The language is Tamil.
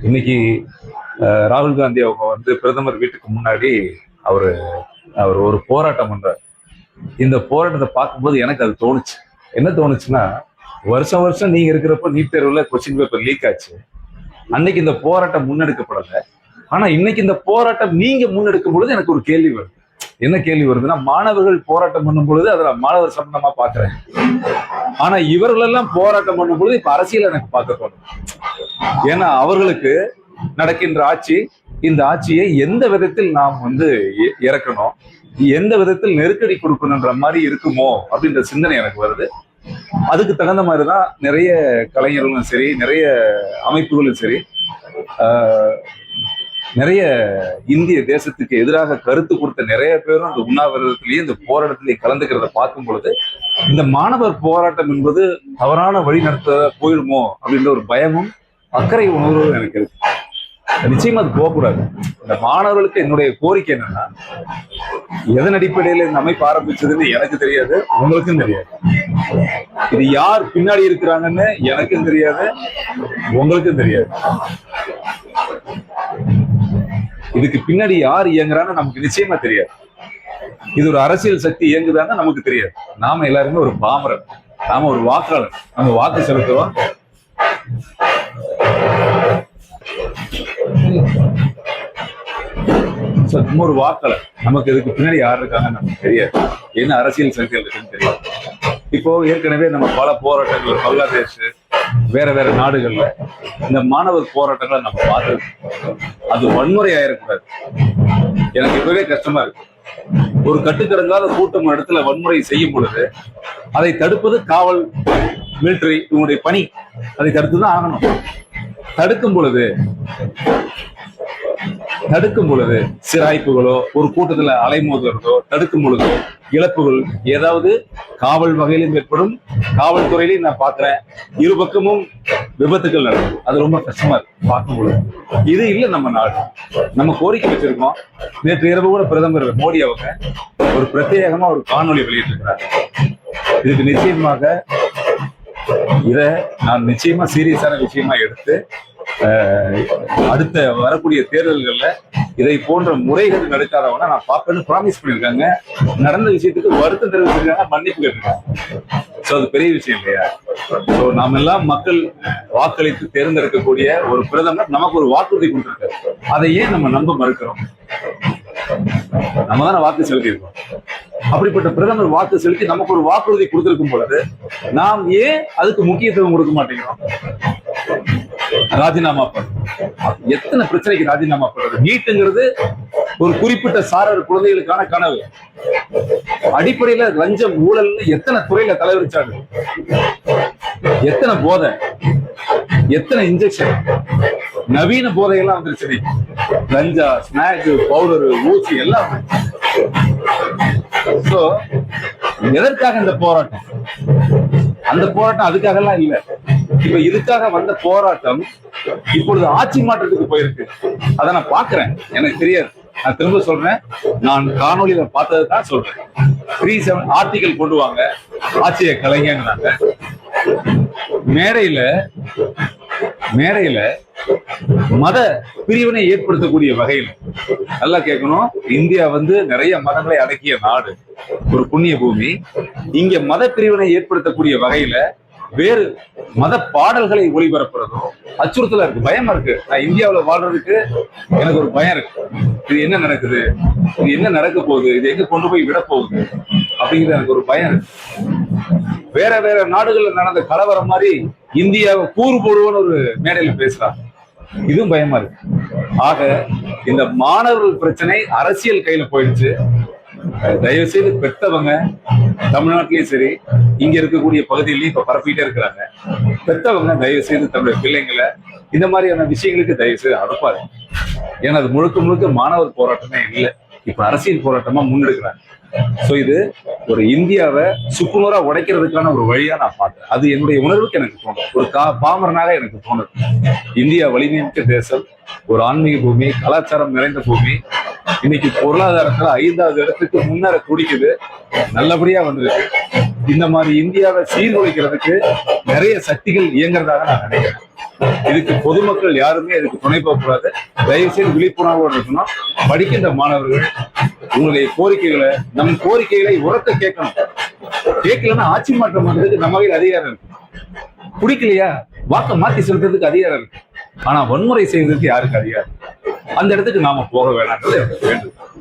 இன்னைக்கு ராகுல் காந்தி அவங்க பிரதமர் வீட்டுக்கு முன்னாடி அவரு அவர் ஒரு போராட்டம் பண்றாரு. இந்த போராட்டத்தை பார்க்கும்போது எனக்கு அது தோணுச்சு. என்ன தோணுச்சுன்னா, வருஷம் வருஷம் நீங்க இருக்கிறப்ப நீட் தேர்வுல கொஸ்டின் பேப்பர் லீக் ஆச்சு. அன்னைக்கு இந்த போராட்டம் முன்னெடுக்கப்படல. ஆனா இன்னைக்கு இந்த போராட்டம் நீங்க முன்னெடுக்கும் பொழுது எனக்கு ஒரு கேள்வி வருது. என்ன கேள்வி வருதுன்னா, மாணவர்கள் போராட்டம் பண்ணும் பொழுது அதுல மாணவர் சம்பந்தமா பாக்குறேன். ஆனா இவர்களெல்லாம் போராட்டம் பண்ணும் பொழுது இப்ப அரசியல் எனக்கு பார்க்க தோணும். ஏன்னா அவர்களுக்கு நடக்கின்ற ஆட்சி, இந்த ஆட்சியை எந்த விதத்தில் நாம் இறக்கணும், எந்த விதத்தில் நெருக்கடி கொடுக்கணுன்ற மாதிரி இருக்குமோ அப்படின்ற சிந்தனை எனக்கு வருது. அதுக்கு தகுந்த மாதிரிதான் நிறைய கலைஞர்களும் சரி, நிறைய அமைப்புகளும் சரி, நிறைய இந்திய தேசத்துக்கு எதிராக கருத்து கொடுத்த நிறைய பேரும் அந்த உண்ணாவிரதத்திலேயே இந்த போராட்டத்திலேயே கலந்துக்கிறத பார்க்கும் பொழுது இந்த மாணவர் போராட்டம் என்பது தவறான வழி நடத்த போயிடுமோ அப்படின்ற ஒரு பயமும் அக்கறை உணர்வும் எனக்கு இருக்கு. நிச்சயமா அது போகக்கூடாது. இந்த மாணவர்களுக்கு என்னுடைய கோரிக்கை என்னன்னா, எதன் அடிப்படையில இந்த அமைப்பு ஆரம்பிச்சதுன்னு எனக்கு தெரியாது, உங்களுக்கும் தெரியாது. இது யார் பின்னாடி இருக்கிறாங்கன்னு எனக்கும் தெரியாது, உங்களுக்கும் தெரியாது. இதுக்கு பின்னாடி யார் இயங்குறான்னு நமக்கு நிச்சயமா தெரியாது. இது ஒரு அரசியல் சக்தி இயங்குதான்னு நமக்கு தெரியாது. நாம எல்லாருமே ஒரு பாமரன், நாம ஒரு வாக்காளர், நம்ம வாக்கு செலுத்துவோம். ஒரு வாக்காளர், நமக்கு இதுக்கு பின்னாடி யார் இருக்காங்கன்னு நமக்கு தெரியாது, என்ன அரசியல் சக்திகள் இருக்குன்னு தெரியாது. இப்போ ஏற்கனவே நம்ம பல போராட்டங்கள் பங்களாதேஷ், வேற வேற நாடுகள்ல இந்த மாணவர் போராட்டங்களை நம்ம பார்த்துருக்கோம். அது வன்முறை ஆயிடக்கூடாது. எனக்கு இப்பவே கஷ்டமா இருக்கு. ஒரு கட்டுக்கடங்காத கூட்டம் இடத்துல வன்முறை செய்யும் பொழுது அதை தடுப்பது காவல், மிலிட்டரி, இவங்களுடைய பணி. அதை தடுத்துதான் ஆகணும். தடுக்கும் பொழுது சிராய்ப்புகளோ, ஒரு கூட்டத்துல அலைமோதுறதோ, தடுக்கும் பொழுதோ இழப்புகள் ஏதாவது காவல் வகையிலும் ஏற்படும். காவல்துறையிலையும் நான் பாக்குறேன், இரு பக்கமும் விபத்துகள் நடக்கும். அது ரொம்ப கஷ்டமா இருக்கு பார்க்கும் பொழுது. இது இல்லை நம்ம நாடு. நம்ம கோரிக்கை வச்சிருக்கோம். நேற்று இரவு கூட பிரதமர் மோடி அவங்க ஒரு பிரத்யேகமா ஒரு காணொலி வெளியிட்டிருக்கிறார். இதுக்கு நிச்சயமாக நான் நிச்சயமா சீரியஸான விஷயமா எடுத்து அடுத்த வரக்கூடிய தேர்தல்கள்ல இதை போன்ற முறைகள் நடக்காதவங்க நான் பார்ப்பேன்னு ப்ராமிஸ் பண்ணியிருக்காங்க. நடந்த விஷயத்துக்கு வருத்தம் தெரிவிச்சிருக்காங்க, மன்னிப்பு கேட்டிருக்காங்க. சோ அது பெரிய விஷயம் இல்லையா? சோ நாம எல்லாம் மக்கள் வாக்களித்து தேர்ந்தெடுக்கக்கூடிய ஒரு பிரதமர் நமக்கு ஒரு வாக்குறுதி கொடுத்திருக்காரு. அதை ஏன் நம்ம நம்ப மறுக்கிறோம்? நம்ம தானே வாக்கு செலுத்தியிருக்கோம். அப்படிப்பட்ட பிரதமர் வாக்கு செலுத்தி நமக்கு ஒரு வாக்குறுதி கொடுத்திருக்கும் பொழுது நாம் ஏன் அதுக்கு முக்கியத்துவம் கொடுக்க மாட்டேங்கிறோம்? ராஜினாமா பண்றது, எத்தனை பிரச்சனைக்கு ராஜினாமா பண்றது? நீட்டுங்கிறது ஒரு குறிப்பிட்ட சாரர் குழந்தைகளுக்கான கனவு. அடிப்படையில லஞ்சம், ஊழல் எத்தனை துறையில தலைவரிச்சாங்க, எத்தனை போதை, எத்தனை இன்ஜெக்ஷன், நவீன போதையெல்லாம் வந்துருச்சு. லஞ்சா, ஸ்நாக், பவுடரு, ஊசி எல்லாம். சோ எதற்காக இந்த போராட்டம்? அந்த போராட்டம் அதுக்காக எல்லாம் இல்ல. இப்ப இதுக்காக வந்த போராட்டம் இப்பொழுது ஆட்சி மாற்றத்துக்கு போயிருக்கு. அதை நான் பாக்குறேன், எனக்கு தெரியாது. நான் திரும்ப சொல்றேன், நான் காணொலியில பார்த்ததை தான் சொல்றேன். 37 ஆர்டிகல் கொண்டு வாங்க, ஆட்சியை கலைஞங்கிறாங்க. மேடையில மத பிரிவினை ஏற்படுத்தக்கூடிய வகையில், நல்லா கேட்கணும், இந்தியா நிறைய மதங்களை அடக்கிய நாடு, ஒரு புண்ணிய பூமி. இங்க மத பிரிவினை ஏற்படுத்தக்கூடிய வகையில வேறு மத பாடல்களை ஒளிபரப்புறதும் அச்சுறுத்தலா இருக்கு, பயமா இருக்கு. நான் இந்தியாவில வாழ்றதுக்கு எனக்கு ஒரு பயம் இருக்கு. இது என்ன நடக்குது, இது என்ன நடக்க போகுது, இது எங்க கொண்டு போய் விட போகுது அப்படிங்கிறது எனக்கு ஒரு பயம் இருக்கு. வேற வேற நாடுகள்ல நடந்த கலவரம் மாதிரி இந்தியாவை கூறு போடுவோன்னு ஒரு மேடையில பேசுறாங்க. இதுவும் பயமா இருக்கு. ஆக இந்த மாணவர்கள் பிரச்சனை அரசியல் கையில போயிடுச்சு. தயவு செய்து பெத்தவங்க, தமிழ்நாட்டிலயும் சரி இங்க இருக்கக்கூடிய பகுதியிலையும் இப்ப பரப்பிட்டே இருக்கிறாங்க. பெத்தவங்க தயவு செய்து தன்னுடைய பிள்ளைங்களை இந்த மாதிரியான விஷயங்களுக்கு தயவு செய்து அனுப்பாரு. ஏன்னா அது முழுக்க முழுக்க மாணவர் போராட்டமே இல்லை, இப்ப அரசியல் போராட்டமா முன்னெடுக்கிறாங்க. சோ இது ஒரு இந்தியாவை சுக்குநூறா உடைக்கிறதுக்கான ஒரு வழியா நான் பார்த்தேன். அது என்னுடைய உணர்வுக்கு எனக்கு தோணும், ஒரு பாமரனாக எனக்கு தோணுது. இந்தியா வலிமைமிக்க தேசம், ஒரு ஆன்மீக பூமி, கலாச்சாரம் நிறைந்த பூமி. இன்னைக்கு பொருளாதாரத்துல 5வது இடத்துக்கு முன்னேற துடிக்குது, நல்லபடியா வந்திருக்கு. இந்த மாதிரி இந்தியாவை சீர்குலைக்கிறதுக்கு நிறைய சக்திகள் இயங்குறதாக நான் நினைக்கிறேன். இதுக்கு பொதுமக்கள் யாருமே இதுக்கு துணை போகக்கூடாது. தயவு செய்து விழிப்புணர்வோடு இருக்கணும். படிக்கின்ற மாணவர்கள் உங்களுடைய கோரிக்கைகளை, நம் கோரிக்கைகளை உரத்த கேட்கணும். கேட்கலன்னா ஆட்சி மாற்றம் பண்றதுக்கு நம்ம கையில் அதிகாரம் இருக்கு. பிடிக்கலையா வாக்க மாத்தி செலுத்துறதுக்கு அதிகாரம் இருக்கு. ஆனா வன்முறை செய்வதற்கு யாருக்கு அதிகாரம்? அந்த இடத்துக்கு நாம போக வேணாம்ன்றது எனக்கு வேண்டும்.